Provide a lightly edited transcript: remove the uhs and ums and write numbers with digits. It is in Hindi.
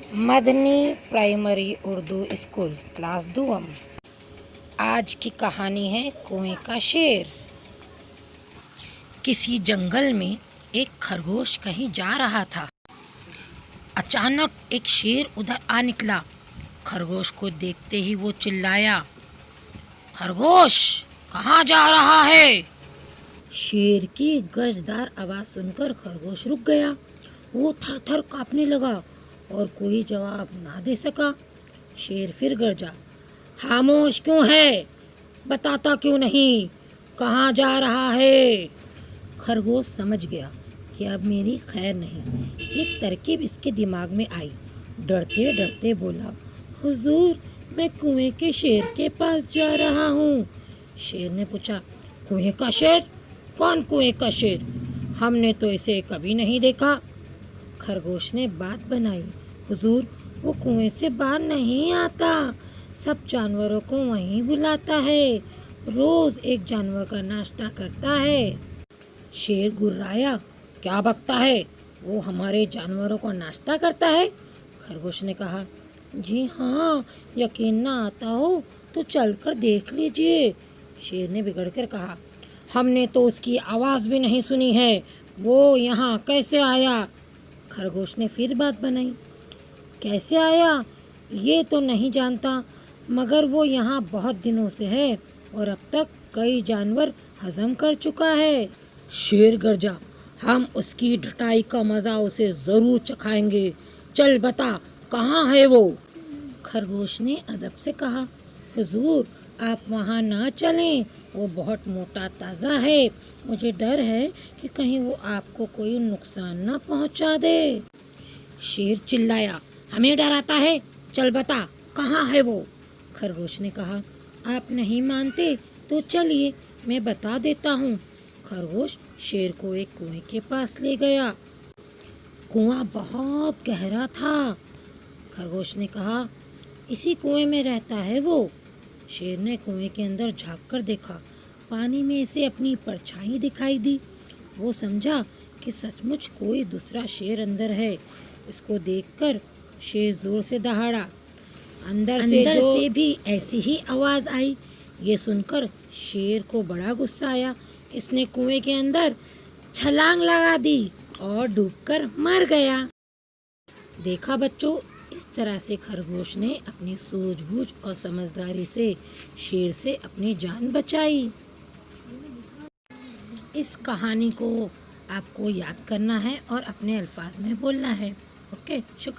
Madani primary Urdu school class दुआम। आज की कहानी है कुएं का शेर। किसी जंगल में एक खरगोश कहीं जा रहा था। अचानक एक शेर उधर आ निकला। खरगोश को देखते ही वो चिल्लाया, खरगोश कहाँ जा रहा है? शेर की गजदार आवाज़ सुनकर खरगोश रुक गया। वो थर थर कांपने लगा और कोई जवाब ना दे सका। शेर फिर गरजा, खामोश क्यों है? बताता क्यों नहीं? कहाँ जा रहा है? खरगोश समझ गया कि अब मेरी खैर नहीं। एक तरकीब इसके दिमाग में आई। डरते डरते बोला, हुजूर मैं कुएं के शेर के पास जा रहा हूँ। शेर ने पूछा, कुएं का शेर? कौन कुएं का शेर? हमने तो इसे कभी नहीं देखा। खरगोश ने बात बनाई, हुजूर वो कुएं से बाहर नहीं आता, सब जानवरों को वहीं बुलाता है, रोज एक जानवर का नाश्ता करता है। शेर गुर्राया, क्या बकता है? वो हमारे जानवरों को नाश्ता करता है? खरगोश ने कहा, जी हाँ, यकीन ना आता हो तो चलकर देख लीजिए। शेर ने बिगड़कर कहा, हमने तो उसकी आवाज़ भी नहीं सुनी है, वो यहाँ कैसे आया? खरगोश ने फिर बात बनाई, कैसे आया ये तो नहीं जानता, मगर वो यहाँ बहुत दिनों से है और अब तक कई जानवर हजम कर चुका है। शेर गरजा, हम उसकी ढटाई का मज़ा उसे ज़रूर चखाएंगे, चल बता कहाँ है वो? खरगोश ने अदब से कहा, हुजूर आप वहाँ ना चलें, वो बहुत मोटा ताज़ा है, मुझे डर है कि कहीं वो आपको कोई नुकसान ना पहुँचा दे। शेर चिल्लाया, हमें डराता है, चल बता कहाँ है वो? खरगोश ने कहा, आप नहीं मानते तो चलिए मैं बता देता हूँ। खरगोश शेर को एक कुएं के पास ले गया। कुआं बहुत गहरा था। खरगोश ने कहा, इसी कुएं में रहता है वो। शेर ने कुएं के अंदर झांक कर देखा। पानी में इसे अपनी परछाई दिखाई दी। वो समझा कि सचमुच कोई दूसरा शेर अंदर है। इसको देखकर शेर जोर से दहाड़ा। अंदर से भी ऐसी ही आवाज़ आई। ये सुनकर शेर को बड़ा गुस्सा आया। इसने कुएं के अंदर छलांग लगा दी और डूबकर मर गया। देखा बच्चों, इस तरह से खरगोश ने अपनी सूझबूझ और समझदारी से शेर से अपनी जान बचाई। इस कहानी को आपको याद करना है और अपने अल्फाज में बोलना है। ओके, शुक्रिया।